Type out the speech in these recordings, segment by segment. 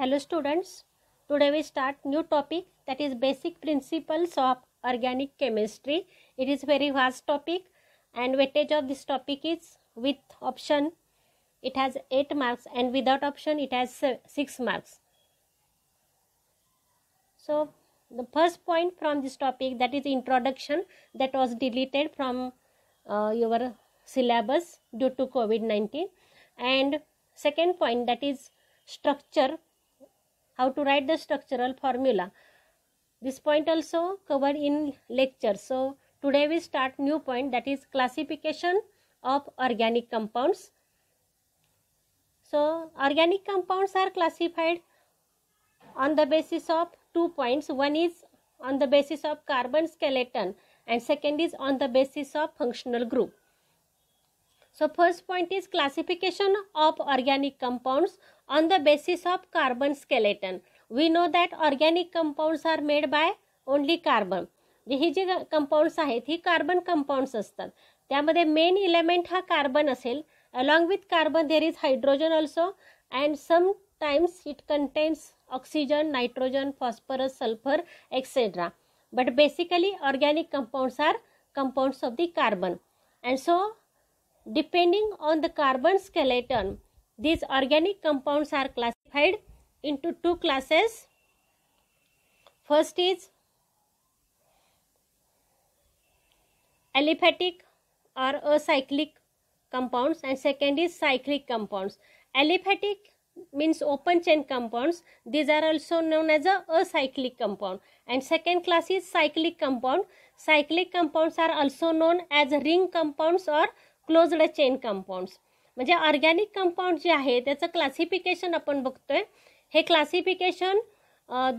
Hello students, today we start new topic, that is basic principles of organic chemistry. It is very vast topic and weightage of this topic is with option it has 8 marks and without option it has 6 marks. So the first point from this topic, that is introduction, that was deleted from your syllabus due to COVID-19, and second point, that is structure, how to write the structural formula. This point also covered in lecture. So today we start new point, that is classification of organic compounds. So organic compounds are classified on the basis of 2 points. One is on the basis of carbon skeleton and second is on the basis of functional group. So first point is classification of organic compounds on the basis of carbon skeleton. We know that organic compounds are made by only carbon. ही जी compounds आहेत ही carbon compounds असतात. त्यामध्ये main element हा carbon असेल. Along with carbon there is hydrogen also and sometimes it contains oxygen, nitrogen, phosphorus, sulfur, etc. But basically organic compounds are compounds of the carbon. And so depending on the carbon skeleton, these organic compounds are classified into 2 classes. First is aliphatic or acyclic compounds and second is cyclic compounds. Aliphatic means open chain compounds. These are also known as a acyclic compound. And second class is cyclic compound. Cyclic compounds are also known as ring compounds or closed chain compounds. म्हणजे organic compound जे आहे त्याचं classification आपण बघतोय. हे classification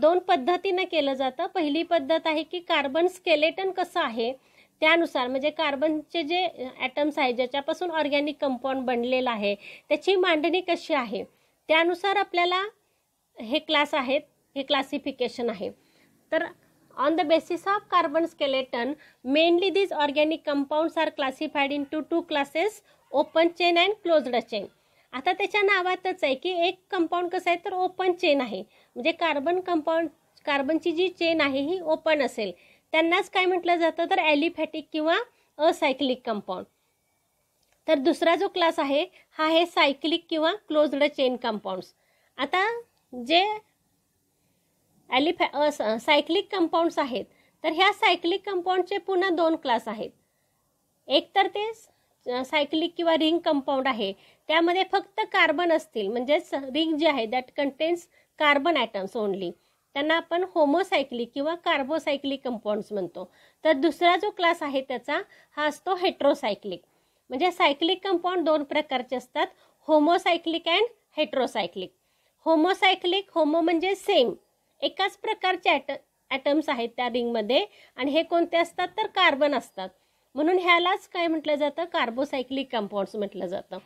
2 पद्धतीने केलं जातं. पहिली पद्धत आहे की कार्बन स्केलेटन कसं आहे त्यानुसार, म्हणजे कार्बनचे जे ॲटम्स आहे ज्याच्यापासून ऑर्गॅनिक कंपाऊंड बनलेलं आहे त्याची मांडणी कशी आहे त्यानुसार आपल्याला हे क्लास आहेत, हे क्लासिफिकेशन आहे. तर on the basis of carbon skeleton, mainly these organic compounds are classified into 2 classes, open chain and closed chain. आता त्याच्या नावातच आहे की एक कंपाऊंड कसं आहे तर ओपन चेन आहे, म्हणजे कार्बनची जी चेन आहे ही ओपन असेल त्यांनाच काय म्हटलं जातं तर ॲलिफॅटिक किंवा असायक्लिक कंपाऊंड. तर दुसरा जो क्लास आहे हा आहे सायक्लिक किंवा क्लोज्ड चेन कंपाऊंड्स. आता जे सायक्लिक कंपाऊंड्स आहेत तर ह्या सायक्लिक कंपाऊंडचे पुन्हा 2 क्लास आहेत. एक तर ते सायक्लिक किंवा रिंग कंपाऊंड आहे त्यामध्ये फक्त कार्बन असतील, म्हणजेच रिंग जे आहे that contains carbon atoms only, त्यांना आपण होमोसायक्लिक किंवा कार्बोसायक्लिक कंपाऊंड्स म्हणतो. तर दुसरा जो क्लास आहे त्याचा हा असतो हेट्रोसायक्लिक. म्हणजे सायक्लिक कंपाऊंड 2 प्रकारचे असतात, होमोसायक्लिक अँड हेट्रोसायक्लिक. होमोसायक्लिक, होमो म्हणजे सेम, एकाच प्रकारचे ॲटम्स आहेत त्या रिंगमध्ये आणि हे कोणते असतात तर कार्बन असतात, म्हणून ह्यालाच काय म्हटलं जातं कार्बोसायक्लिक कंपाऊंड्स म्हटलं जातं.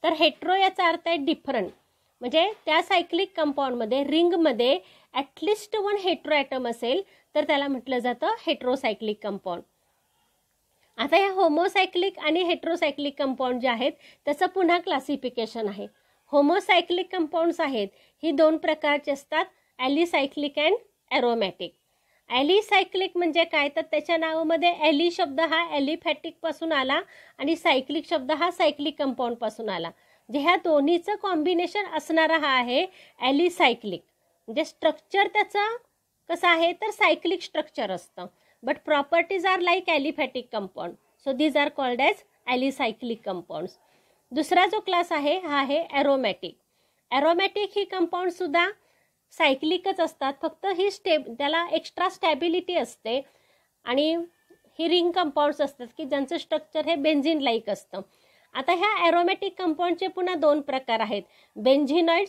तर हेट्रो याचा अर्थ आहे डिफरंट, म्हणजे त्या सायक्लिक कंपाऊंडमध्ये रिंगमध्ये ॲटलिस्ट 1 हेट्रो ॲटम असेल तर त्याला म्हटलं जातं हेट्रोसायक्लिक कंपाऊंड. आता या होमोसायक्लिक आणि हेट्रोसायक्लिक कंपाऊंड जे आहेत त्याचं पुन्हा क्लासिफिकेशन आहे. होमोसायक्लिक कंपाऊंड्स आहेत ही 2 प्रकारचे असतात, ॲलिसायक्लिक अँड ॲरोमॅटिक. ॲलिसायक्लिक म्हणजे काय तर त्याच्या नावामध्ये ॲली शब्द हा ॲलिफॅटिक पासून आला आणि सायक्लिक शब्द हा सायक्लिक कंपाऊंड पासून आला. जे ह्या दोन्हीचं कॉम्बिनेशन असणारा हा आहे ॲलिसायक्लिक. म्हणजे स्ट्रक्चर त्याचं कसं आहे तर सायक्लिक स्ट्रक्चर असतं, but properties are like aliphatic compound. So these are called as alicyclic compounds. दुसरा जो क्लास आहे हा आहे ॲरोमॅटिक. ॲरोमॅटिक ही कंपाऊंड सुद्धा सायक्लिकच असतात, फक्त ही त्याला एक्स्ट्रा स्टॅबिलिटी असते आणि ही रिंग कंपाऊंड्स असतात की ज्यांचं स्ट्रक्चर हे बेन्झिन लाईक असतं. आता ह्या ॲरोमॅटिक कंपाऊंडचे पुन्हा 2 प्रकार आहेत, benzenoid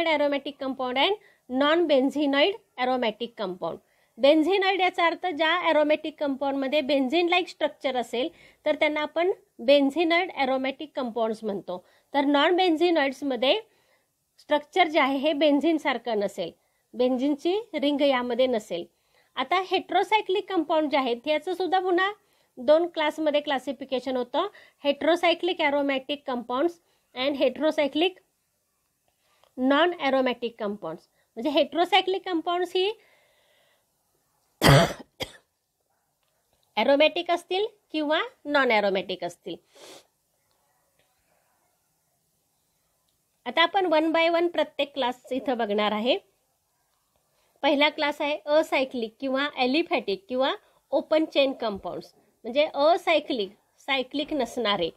aromatic compound and non benzenoid aromatic compound. Benzenoid याचा अर्थ ज्या ॲरोमॅटिक कंपाऊंडमध्ये बेन्झिन लाईक स्ट्रक्चर असेल तर त्यांना आपण बेन्झिनॉइड ॲरोमॅटिक कंपाऊंड्स म्हणतो. तर नॉन बेन्झिनॉइड्समध्ये स्ट्रक्चर जे आहे हे बेन्झिन सारखं नसेल, बेन्झिनची रिंग यामध्ये नसेल. आता हेट्रोसायक्लिक कंपाऊंड जे आहेत याचं सुद्धा पुन्हा 2 क्लासमध्ये क्लासिफिकेशन होतं, heterocyclic aromatic compounds and heterocyclic non aromatic compounds. म्हणजे हेट्रोसायक्लिक कंपाऊंड्स ही ॲरोमॅटिक असतील किंवा नॉन ॲरोमॅटिक असतील. आता आपण 1 बाय 1 प्रत्येक क्लास इथं बघणार आहे. पहिला क्लास आहे असायक्लिक किंवा ॲलिफॅटिक किंवा ओपन चेन कंपाऊंड्स. म्हणजे असायक्लिक, सायक्लिक नसणारे,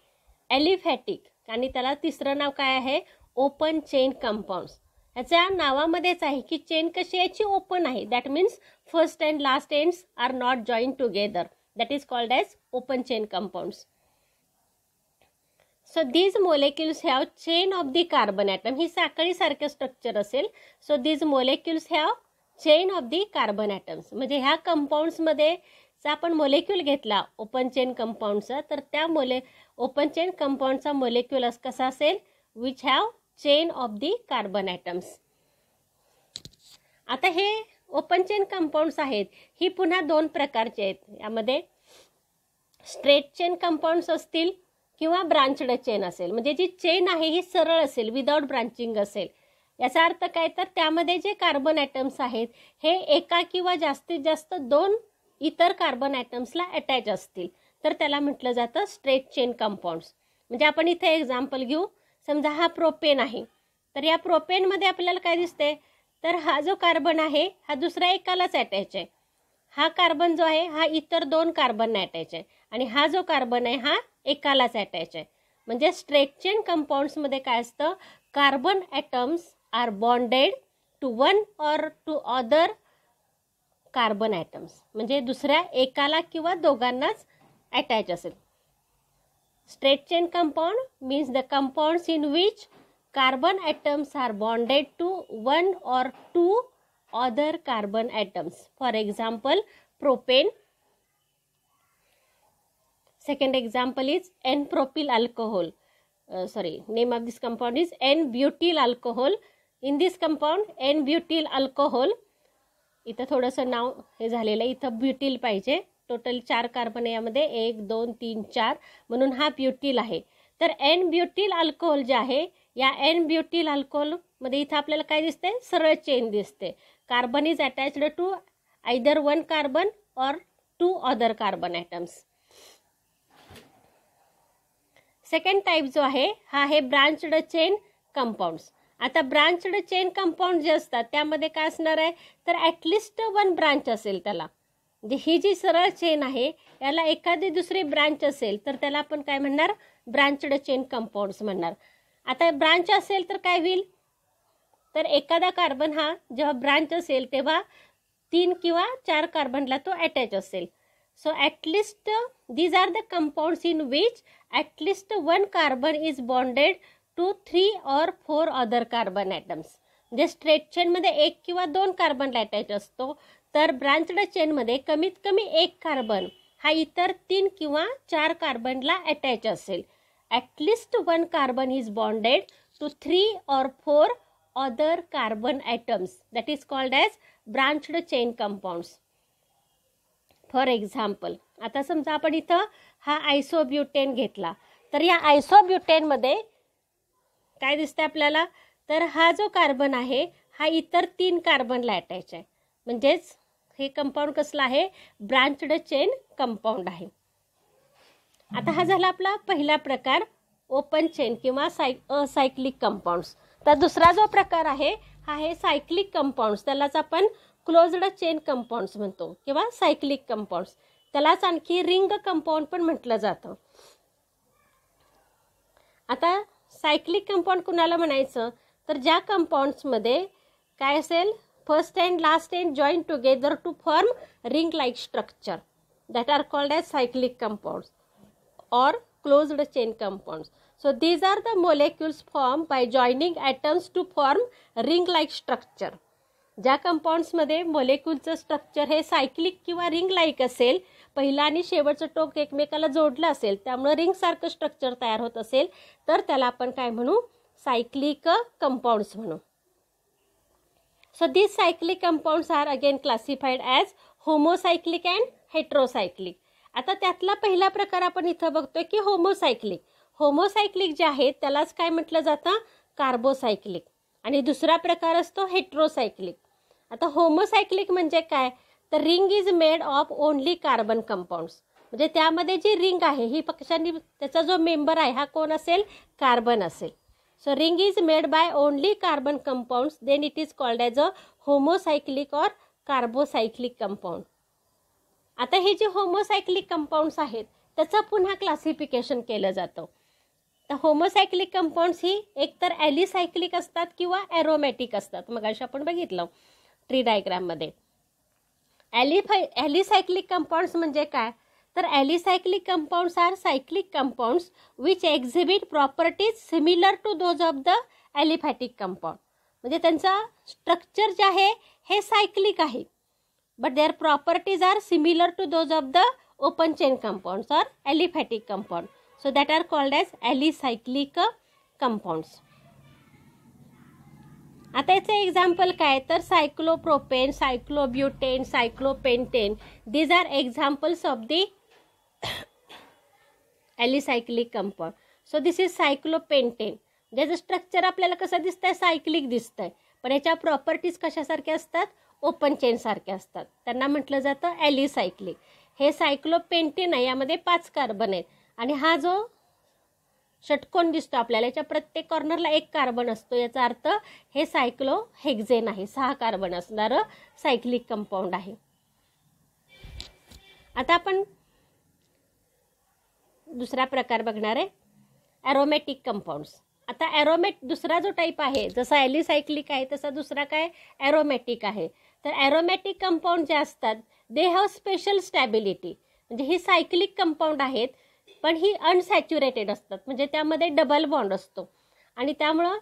ॲलिफॅटिक, आणि त्याला तिसरं नाव काय आहे, ओपन चेन कंपाऊंड्स. याच्या नावामध्येच आहे की चेन कशी याची ओपन आहे. That means first and last ends are not join together. That is called as open chain compounds. So these molecules have chain of the carbon atom. ही साखळीसारखे structure असेल. सो these molecules have chain of the carbon atoms. म्हणजे ह्या कंपाऊंड्समध्ये जर आपण molecule घेतला open chain कंपाऊंडचा, तर त्या ओपन चेन कंपाऊंडचा मोलेक्यूल कसा असेल, which have chain of the carbon atoms. आता हे ओपन चेन कंपाऊंड्स आहेत, ही पुन्हा 2 प्रकारचे आहेत. यामध्ये स्ट्रेट चेन कंपाऊंड्स असतील किंवा ब्रांचड चेन असेल. म्हणजे जी चेन आहे ही सरळ असेल, विदाउट ब्रांचिंग असेल. याचा अर्थ काय, तर त्यामध्ये जे कार्बन ॲटम्स आहेत हे एका किंवा जास्तीत जास्त 2 इतर कार्बन ॲटम्सला अटॅच असतील, तर त्याला म्हटलं जातं स्ट्रेट चेन कंपाऊंड्स. म्हणजे आपण इथे एक्झाम्पल घेऊ. समजा हा प्रोपेन आहे, तर या प्रोपेनमध्ये आपल्याला काय दिसते, तर हा जो कार्बन आहे हा दुसऱ्या एकालाच अटॅच आहे. हा कार्बन जो आहे हा इतर 2 कार्बनना अटॅच आहे, आणि हा जो कार्बन आहे हा एकालाच अटॅच आहे. म्हणजे स्ट्रेट चेन कंपाऊंड्समध्ये काय असतं, carbon atoms are bonded to one or two other carbon atoms. म्हणजे दुसऱ्या एकाला किंवा दोघांनाच अटॅच असेल. Straight chain compound means the compounds in which carbon atoms are bonded to one or two other carbon atoms. For example, propane. Second example is N-propyl alcohol. Name of this compound is N-butyl alcohol. In this compound N-butyl alcohol, इथं थोडंसं नाव हे झालेलं आहे, इथं ब्युटिल पाहिजे. Total 4 carbon आहे यामध्ये, 1 2 3 4, म्हणून हा ब्युटिल आहे. तर N-butyl अल्कोहोल जे आहे, या N-butyl अल्कोहोल मध्ये इथं आपल्याला काय दिसते, सरळ चेन दिसते. Carbon is attached to either 1 carbon or 2 other carbon atoms. Second type जो आहे हा आहे ब्रांचड चेन कंपाऊंड्स. आता ब्रांचड चेन कंपाऊंड जे असतात त्यामध्ये काय असणार आहे, तर ॲटलिस्ट 1 ब्रांच असेल त्याला. म्हणजे ही जी सरळ चेन आहे याला एखादी दुसरी ब्रांच असेल तर त्याला आपण काय म्हणणार, ब्रांचड चेन कंपाऊंड्स म्हणणार. आता ब्रांच असेल तर काय होईल, तर एखादा कार्बन हा जेव्हा ब्रांच असेल तेव्हा 3 किंवा 4 कार्बनला तो अटॅच असेल. So at least these are the compounds in which at least 1 carbon is bonded to 3 or 4 other carbon atoms. म्हणजे स्ट्रेट चेनमध्ये 1 किंवा 2 कार्बनला अटॅच असतो, तर ब्रांचड चेनमध्ये कमीत कमी 1 कार्बन हा इतर 3 किंवा 4 कार्बनला अटॅच असेल. At least 1 carbon is bonded to 3 or 4 other carbon atoms. That is called as branched chain compounds. For example, आता समजा आपण इथं हा आयसोब्युटेन घेतला, तर या आयसोब्युटेनमध्ये काय दिसते आपल्याला, तर हा जो कार्बन आहे हा इतर 3 कार्बनला अटॅच आहे. म्हणजेच हे कंपाऊंड कसलं आहे, ब्रांचड चेन कंपाऊंड आहे. आता हा झाला आपला पहिला प्रकार, ओपन चेन किंवा असायक्लिक कंपाऊंड्स. तर दुसरा जो प्रकार आहे हा आहे सायक्लिक कंपाऊंड्स. त्यालाच आपण क्लोज्ड चेन कंपाऊंड्स म्हणतो किंवा सायक्लिक कंपाऊंड्स. त्यालाच आणखी रिंग कंपाऊंड पण म्हटलं जातं. आता सायक्लिक कंपाऊंड कुणाला म्हणायचं, तर ज्या कंपाऊंड्समध्ये काय असेल, first and last end join together to form ring like structure, that are called as cyclic compounds or closed chain compounds. So these are the molecules formed by joining atoms to form ring like structure. ज्या कंपाऊंड्समध्ये मोलेक्युलचं structure हे cyclic किंवा ring like असेल, पहिला आणि शेवटचं टोक एकमेकाला जोडलं असेल, त्यामुळे रिंगसारखं स्ट्रक्चर तयार होत असेल, तर त्याला आपण काय म्हणू, सायक्लिक कंपाऊंड्स म्हणू. So these cyclic compounds are again classified as homocyclic and heterocyclic. आता त्यातला पहिला प्रकार आपण इथं बघतोय की होमोसायक्लिक. होमोसायक्लिक जे आहे त्यालाच काय म्हटलं जातं, कार्बोसायक्लिक. आणि दुसरा प्रकार असतो हेट्रोसायक्लिक. आता होमोसायक्लिक म्हणजे काय, तर ring is made of only carbon compounds. म्हणजे त्यामध्ये जी रिंग आहे ही पक्षांनी त्याचा जो मेंबर आहे हा कोण असेल, कार्बन असेल. So ring is made by only carbon compounds, then it is called as a homocyclic or carbocyclic compound. आता हे जे होमोसायक्लिक कंपाऊंड्स आहेत त्याचं पुन्हा क्लासिफिकेशन केलं जातं. तर होमोसायक्लिक कंपाऊंड्स ही एकतर ॲलिसायक्लिक असतात किंवा ॲरोमॅटिक असतात. मगाशी आपण बघितलं ट्री डायग्राममध्ये. ॲलिसायक्लिक कंपाऊंड्स म्हणजे काय, तर alicyclic compounds are cyclic compounds which exhibit properties similar to those of the aliphatic compound. म्हणजे त्यांचा स्ट्रक्चर जे आहे हे सायक्लिक आहे, but their properties are similar to those of the open chain compounds or aliphatic compound. So that are called as alicyclic compounds. आता याचं example काय, तर cyclopropane, cyclobutane, cyclopentane, these are examples of the alicyclic compound. So this is cyclopentane. ज्याचं structure आपल्याला कसं दिसतंय, cyclic दिसतंय, पण याच्या प्रॉपर्टीज कशासारख्या असतात, ओपन चेन सारख्या असतात. त्यांना म्हटलं जातं ॲलिसायक्लिक. हे सायक्लोपेंटेन आहे, यामध्ये 5 कार्बन आहेत आणि हा जो षटकोन दिसतो आपल्याला याच्या प्रत्येक कॉर्नरला 1 कार्बन असतो. याचा अर्थ हे सायक्लोहेक्झेन आहे, 6 कार्बन असणारं सायक्लिक कंपाऊंड आहे. आता आपण दुसरा प्रकार बघणार आहे, ॲरोमॅटिक कंपाऊंड्स. आता दुसरा जो टाईप आहे, जसा ॲलिसायक्लिक आहे तसा दुसरा काय, ॲरोमॅटिक आहे. तर ॲरोमॅटिक कंपाऊंड जे असतात दे हॅव स्पेशल स्टॅबिलिटी. म्हणजे ही सायक्लिक कंपाऊंड आहेत पण ही अनसॅच्युरेटेड असतात, म्हणजे त्यामध्ये डबल बॉन्ड असतो आणि त्यामुळं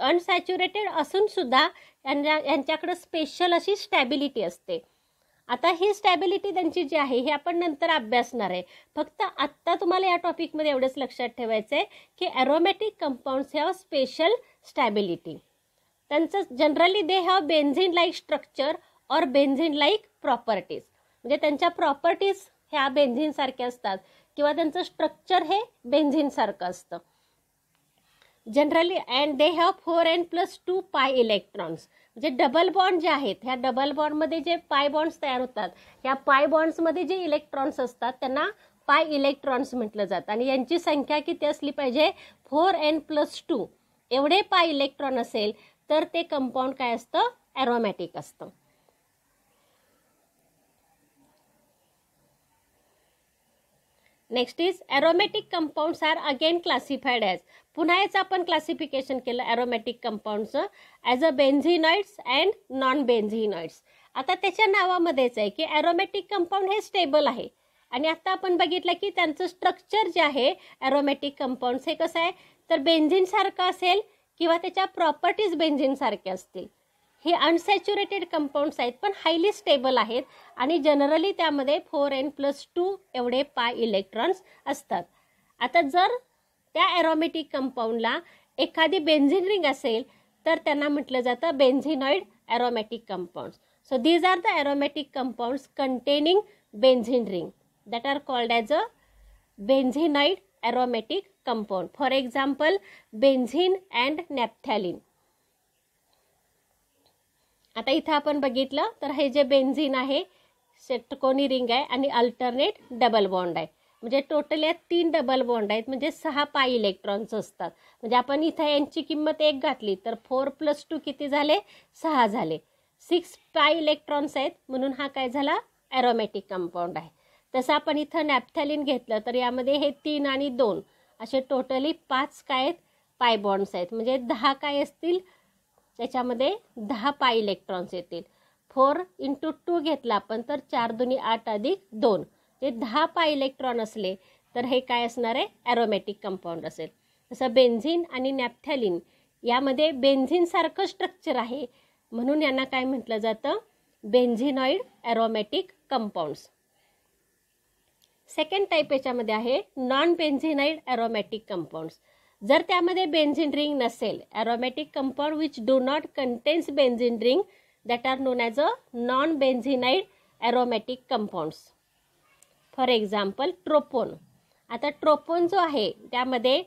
अनसॅच्युरेटेड असून सुद्धा यांच्याकडं स्पेशल अशी स्टॅबिलिटी असते. आता ही स्टॅबिलिटी त्यांची जी आहे हे आपण नंतर अभ्यासणार आहे. फक्त आत्ता तुम्हाला या टॉपिकमध्ये एवढंच लक्षात ठेवायचं आहे की aromatic compounds have special stability. त्यांचं generally they have benzene like structure or benzene like properties. म्हणजे त्यांच्या प्रॉपर्टीज ह्या बेन्झिनसारख्या असतात किंवा त्यांचं स्ट्रक्चर हे बेन्झिनसारखं असतं generally. And they have 4n+2 पाय इलेक्ट्रॉन्स. म्हणजे डबल बॉन्ड जे आहेत ह्या डबल बॉन्डमध्ये जे पाय बॉन्ड्स तयार होतात, ह्या पाय बॉन्ड्समध्ये जे इलेक्ट्रॉन्स असतात त्यांना पाय इलेक्ट्रॉन्स म्हटलं जातं. आणि यांची संख्या किती असली पाहिजे, 4n+2 एवढे पाय इलेक्ट्रॉन असेल तर ते कंपाऊंड काय असतं, ॲरोमॅटिक असतं. Next is aromatic compounds are again classified as. पुन्हा याचं आपण क्लासिफिकेशन केलं ॲरोमॅटिक कंपाऊंडचं as a benzenoids and non benzenoids. आता त्याच्या नावामध्येच आहे की ॲरोमॅटिक कंपाऊंड हे स्टेबल आहे आणि आता आपण बघितलं की त्यांचं स्ट्रक्चर जे आहे ॲरोमॅटिक कंपाऊंड्स हे कसं आहे, तर बेन्झिनसारखं असेल किंवा त्याच्या प्रॉपर्टीज बेन्झिनसारख्या असतील. हे अनसॅच्युरेटेड कंपाऊंड्स आहेत पण हायली स्टेबल आहेत आणि जनरली त्यामध्ये 4n+2 एवढे पाय इलेक्ट्रॉन्स असतात. आता जर त्या ॲरोमॅटिक कंपाऊंडला एखादी बेन्झिन रिंग असेल तर त्यांना म्हटलं जातं benzenoid aromatic compounds. So these are the aromatic compounds containing benzene ring that are called as a benzenoid aromatic compound. For example benzene and naphthalene. आता इथं आपण बघितलं तर हे जे बेन्झिन आहे षटकोनी रिंग आहे आणि अल्टरनेट डबल बॉन्ड आहे. म्हणजे टोटल यात 3 डबल बॉन्ड आहेत म्हणजे 6 पाय इलेक्ट्रॉन्स असतात. म्हणजे आपण इथं यांची किंमत 1 घातली तर 4+2 किती झाले, 6 झाले. 6 पाय इलेक्ट्रॉन्स आहेत म्हणून हा काय झाला, ॲरोमॅटिक कंपाऊंड आहे. तसं आपण इथं नॅफ्थॅलिन घेतलं तर यामध्ये हे 3 आणि 2 असे टोटली 5 काय आहेत, पाय बॉन्ड्स आहेत. म्हणजे 10 काय असतील, त्याच्यामध्ये 10 पाय इलेक्ट्रॉन्स येतील. 4 × 2 घेतला आपण तर 4 × 2 = 8 + 2 ते 10 पाय इलेक्ट्रॉन असले तर हे काय असणार आहे, ॲरोमॅटिक कंपाऊंड असेल. तसं बेन्झिन आणि नॅफ्थॅलिन यामध्ये बेन्झिनसारखं स्ट्रक्चर आहे म्हणून यांना काय म्हटलं जातं, benzenoid aromatic compounds. Second type याच्यामध्ये आहे नॉन बेन्झिनाइड ॲरोमॅटिक कंपाऊंड्स. जर त्यामध्ये बेन्झिन रिंग नसेल, aromatic compound which do not contains benzene ring that are known as a non benzenoid aromatic compounds. For example tropone. आता tropone जो आहे त्यामध्ये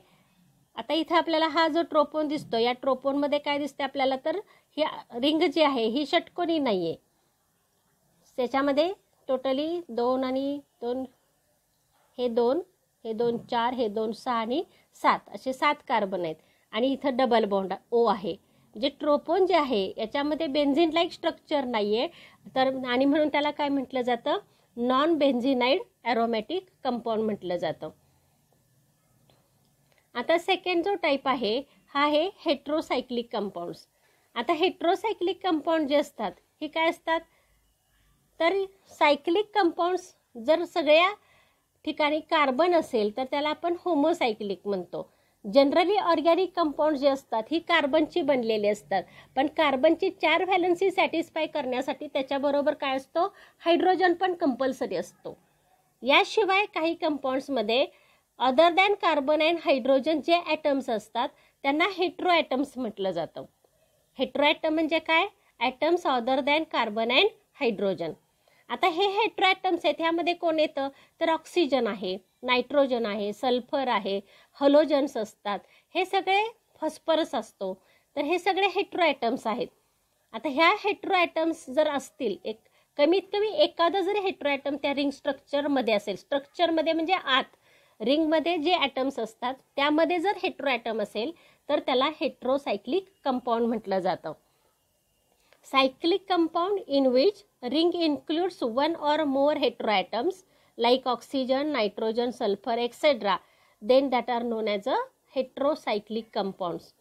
आता इथं आपल्याला हा जो ट्रोपोन दिसतो, या ट्रोपोनमध्ये काय दिसते आपल्याला, तर ही रिंग जी आहे ही षटकोनी नाही आहे. त्याच्यामध्ये टोटली 2 आणि 2, हे 2, हे 2 4, हे 2 6 आणि 7 असे 7 कार्बन आहेत. आणि इथं डबल बॉन्ड O आहे. म्हणजे ट्रोपोन जे आहे याच्यामध्ये बेन्झिन लाईक स्ट्रक्चर नाही आहे, तर आणि म्हणून त्याला काय म्हटलं जातं, नॉन बेन्झिनाइड ॲरोमॅटिक कंपाऊंड म्हटलं जातं. आता सेकंड जो टाईप आहे हा आहे हेट्रोसायक्लिक कंपाऊंड्स. आता हेट्रोसायक्लिक कंपाऊंड जे असतात हे काय असतात, तर सायक्लिक कंपाऊंड्स जर सगळ्या ठिकाणी कार्बन असेल तर त्याला आपण होमोसायक्लिक म्हणतो. जनरली ऑर्गॅनिक कंपाऊंड जे असतात ही कार्बनची बनलेली असतात, पण कार्बनची 4 व्हॅलन्सी सॅटिस्फाय करण्यासाठी त्याच्याबरोबर काय असतो, हायड्रोजन पण कंपल्सरी असतो. याशिवाय काही कंपाऊंड्समध्ये other than carbon and hydrogen जे ॲटम्स असतात त्यांना हेट्रो ॲटम्स म्हटलं जातं. हेट्रो ॲटम म्हणजे काय, atoms other than carbon and hydrogen. आता हे हेट्रो ॲटम्स आहेत, ह्यामध्ये कोण येतं, तर ऑक्सिजन आहे, नायट्रोजन आहे, सल्फर आहे, हलोजन्स असतात, हे सगळे फॉस्फरस असतो. तर हे सगळे हेट्रो ॲटम्स आहेत. आता ह्या हेट्रो ॲटम्स जर असतील, एक कमीत कमी एखादा जरी हेट्रो ॲटम त्या रिंग स्ट्रक्चरमध्ये असेल, स्ट्रक्चरमध्ये म्हणजे आत रिंगमध्ये जे ॲटम्स असतात त्यामध्ये जर हेट्रो ॲटम असेल तर त्याला हेट्रोसायक्लिक कंपाऊंड म्हटलं जातं. Cyclic compound in which ring includes 1 or more heteroatoms like oxygen, nitrogen, sulfur, etc. then that are known as a heterocyclic compounds.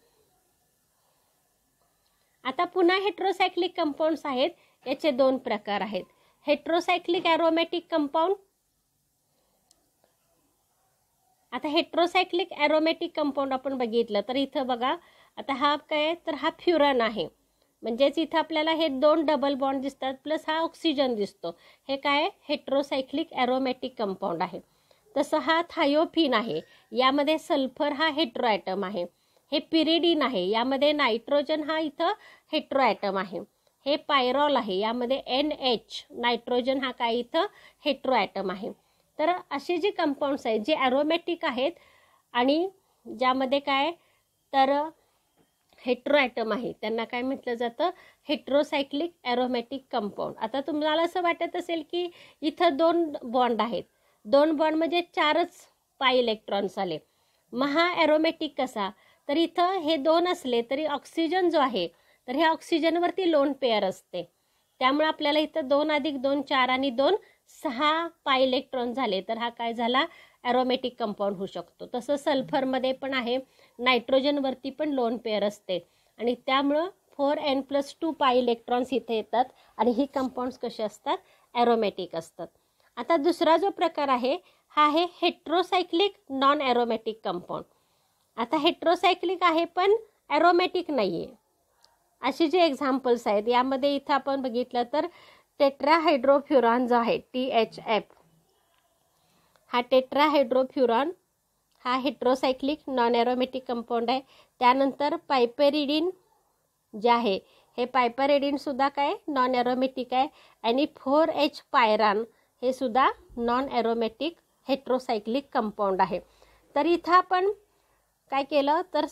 आता पुन्हा हेट्रोसायक्लिक कंपाऊंड्स आहेत, याचे 2 प्रकार आहेत. Heterocyclic aromatic compound. आता हेट्रोसायक्लिक ॲरोमॅटिक कंपाऊंड आपण बघितलं तर इथं बघा, आता हा काय, तर हा फ्युरन आहे, म्हणजेच इथं आपल्याला हे 2 डबल बॉन्ड दिसतात प्लस हा ऑक्सिजन दिसतो. हे काय, हेट्रोसायक्लिक ॲरोमॅटिक कंपाऊंड आहे. तसं हा थायोफिन आहे, यामध्ये सल्फर हा हेट्रो ॲटम आहे. हे पिरिडीन आहे, यामध्ये नायट्रोजन हा इथं हेट्रो ॲटम आहे. हे पायरॉल आहे, यामध्ये NH नायट्रोजन हा काय इथं हेट्रो ॲटम आहे. तर असे जे कंपाऊंड्स आहेत जे ॲरोमॅटिक आहेत आणि ज्यामध्ये काय, तर हेट्रो ॲटम आहे त्यांना काय म्हटलं जातं, हेट्रोसायक्लिक ॲरोमॅटिक कंपाऊंड. आता तुम्हाला असं वाटत असेल की इथं 2 बॉन्ड आहेत, 2 बॉन्ड म्हणजे 4च पाय इलेक्ट्रॉन्स आले, मग हा ॲरोमॅटिक कसा, तर इथं हे 2 असले तरी ऑक्सिजन जो आहे तर ह्या ऑक्सिजनवरती लोन पेअर असते, त्यामुळे आपल्याला इथं 2 + 2 4 आणि 2 6 पाय इलेक्ट्रॉन झाले, तर हा काय झाला, ॲरोमॅटिक कंपाऊंड होऊ शकतो. तसं सल्फरमध्ये पण आहे, नायट्रोजनवरती पण लोन पेअर असते आणि त्यामुळं 4n+2 पाय इलेक्ट्रॉन्स इथे येतात आणि ही कंपाऊंड्स कसे असतात, ॲरोमॅटिक असतात. आता दुसरा जो प्रकार आहे हा आहे हेट्रोसायक्लिक नॉन ॲरोमॅटिक कंपाऊंड. आता हेट्रोसायक्लिक आहे पण ॲरोमॅटिक नाही आहे. अशी जे एक्झाम्पल्स आहेत यामध्ये इथं आपण बघितलं तर टेट्राहायड्रोफ्युरॉन जो आहे THF, हा टेट्राहायड्रोफ्युरॉन हा हेट्रोसायक्लिक नॉन ॲरोमॅटिक कंपाऊंड आहे. त्यानंतर पायपेरिडीन जे आहे हे पायपेरिडीनसुद्धा काय नॉन ॲरोमॅटिक आहे आणि 4H पायरान हे सुद्धा नॉन ॲरोमॅटिक हेट्रोसायक्लिक कंपाऊंड आहे. तर इथं आपण काय केलं तर